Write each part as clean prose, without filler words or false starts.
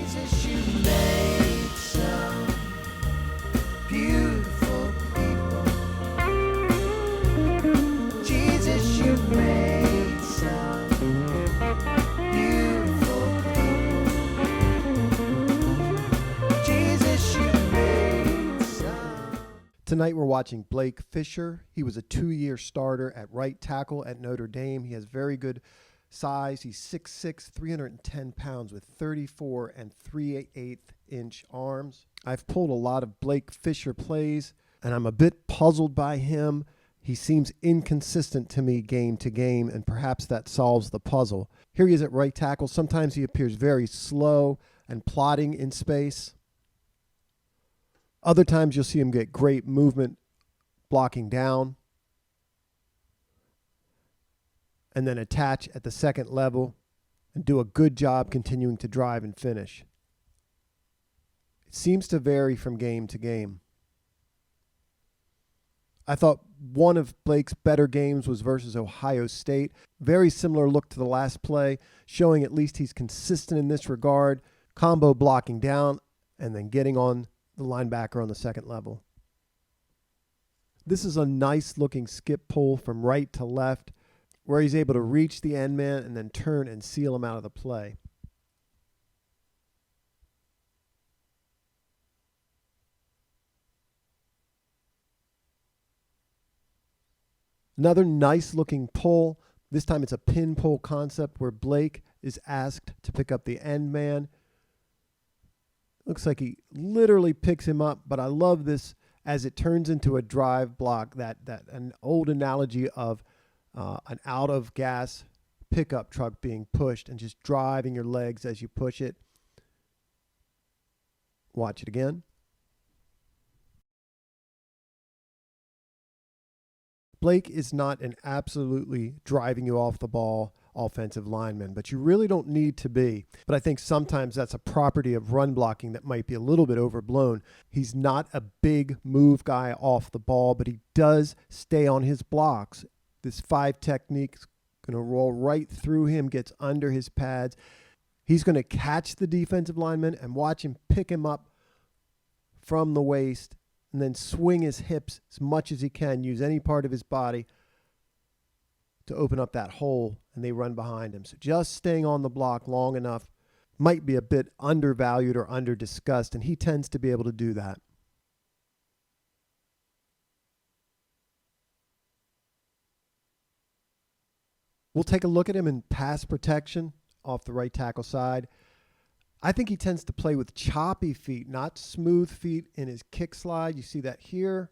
Jesus, you made some beautiful people. Jesus, you made some beautiful people. Jesus, you made some. Tonight we're watching Blake Fisher. He was a 2-year starter at right tackle at Notre Dame. He has very good size. He's 6'6", 310 pounds with 34 and 3/8 inch arms. I've pulled a lot of Blake Fisher plays, and I'm a bit puzzled by him. He seems inconsistent to me game to game, and perhaps that solves the puzzle. Here he is at right tackle. Sometimes he appears very slow and plodding in space. Other times you'll see him get great movement blocking down and then attach at the second level and do a good job continuing to drive and finish. It seems to vary from game to game. I thought one of Blake's better games was versus Ohio State. Very similar look to the last play, showing at least he's consistent in this regard. Combo blocking down and then getting on the linebacker on the second level. This is a nice looking skip pull from right to left, where he's able to reach the end man and then turn and seal him out of the play. Another nice looking pull. This time it's a pin pull concept where Blake is asked to pick up the end man. Looks like he literally picks him up, but I love this as it turns into a drive block, that an old analogy of an out of gas pickup truck being pushed and just driving your legs as you push it. Watch it again. Blake is not an absolutely driving you off the ball offensive lineman, but you really don't need to be. But I think sometimes that's a property of run blocking that might be a little bit overblown. He's not a big move guy off the ball, but he does stay on his blocks. This 5 technique's going to roll right through him, gets under his pads. He's going to catch the defensive lineman and watch him pick him up from the waist and then swing his hips as much as he can, use any part of his body to open up that hole, and they run behind him. So just staying on the block long enough might be a bit undervalued or under-discussed, and he tends to be able to do that. We'll take a look at him in pass protection off the right tackle side. I think he tends to play with choppy feet, not smooth feet in his kick slide. You see that here.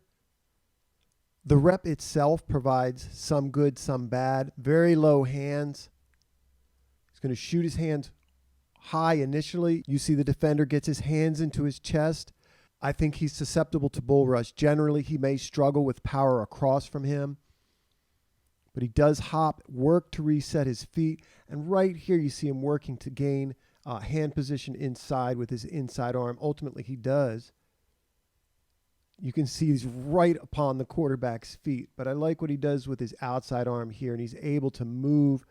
The rep itself provides some good, some bad. Very low hands. He's going to shoot his hands high initially. You see the defender gets his hands into his chest. I think he's susceptible to bull rush. Generally, he may struggle with power across from him, but he does hop, work to reset his feet. And right here, you see him working to gain hand position inside with his inside arm. Ultimately, he does. You can see he's right upon the quarterback's feet, but I like what he does with his outside arm here, and he's able to move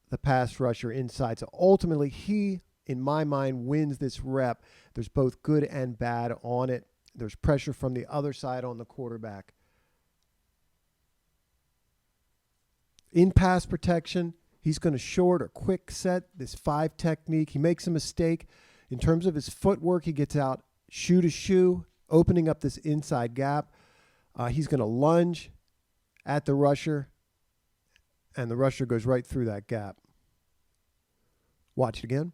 the pass rusher inside. So ultimately, he, in my mind, wins this rep. There's both good and bad on it. There's pressure from the other side on the quarterback. In pass protection, he's going to short or quick set this 5 technique. He makes a mistake. In terms of his footwork, he gets out shoe to shoe, opening up this inside gap. He's going to lunge at the rusher, and the rusher goes right through that gap. Watch it again.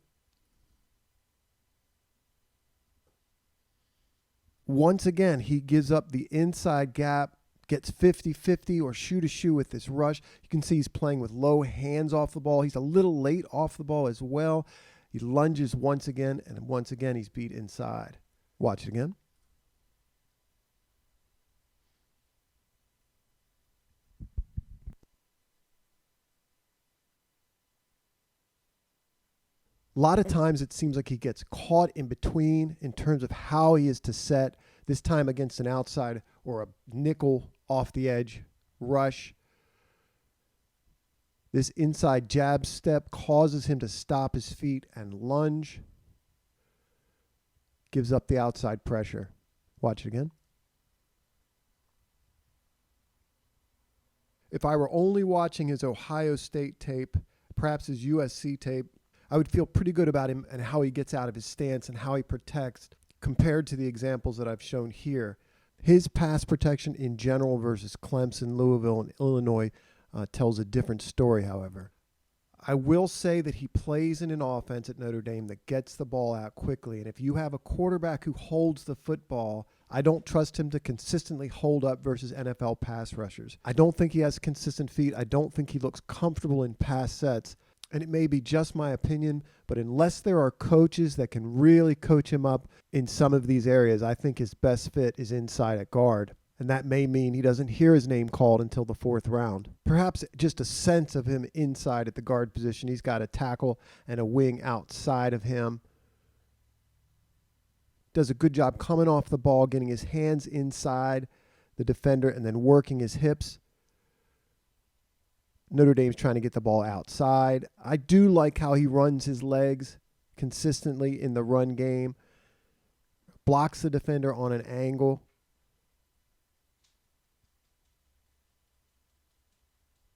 Once again, he gives up the inside gap, gets 50-50 or shoe to shoe with this rush. You can see he's playing with low hands off the ball. He's a little late off the ball as well. He lunges once again, and once again he's beat inside. Watch it again. A lot of times it seems like he gets caught in between in terms of how he is to set, this time against an outside or a nickel off the edge rush. This inside jab step causes him to stop his feet and lunge. Gives up the outside pressure. Watch it again. If I were only watching his Ohio State tape, perhaps his USC tape, I would feel pretty good about him and how he gets out of his stance and how he protects compared to the examples that I've shown here. His pass protection in general versus Clemson, Louisville, and Illinois tells a different story, however. I will say that he plays in an offense at Notre Dame that gets the ball out quickly. And if you have a quarterback who holds the football, I don't trust him to consistently hold up versus NFL pass rushers. I don't think he has consistent feet. I don't think he looks comfortable in pass sets. And it may be just my opinion, but unless there are coaches that can really coach him up in some of these areas, I think his best fit is inside at guard. And that may mean he doesn't hear his name called until the 4th round. Perhaps just a sense of him inside at the guard position. He's got a tackle and a wing outside of him. Does a good job coming off the ball, getting his hands inside the defender, and then working his hips. Notre Dame's trying to get the ball outside. I do like how he runs his legs consistently in the run game. Blocks the defender on an angle.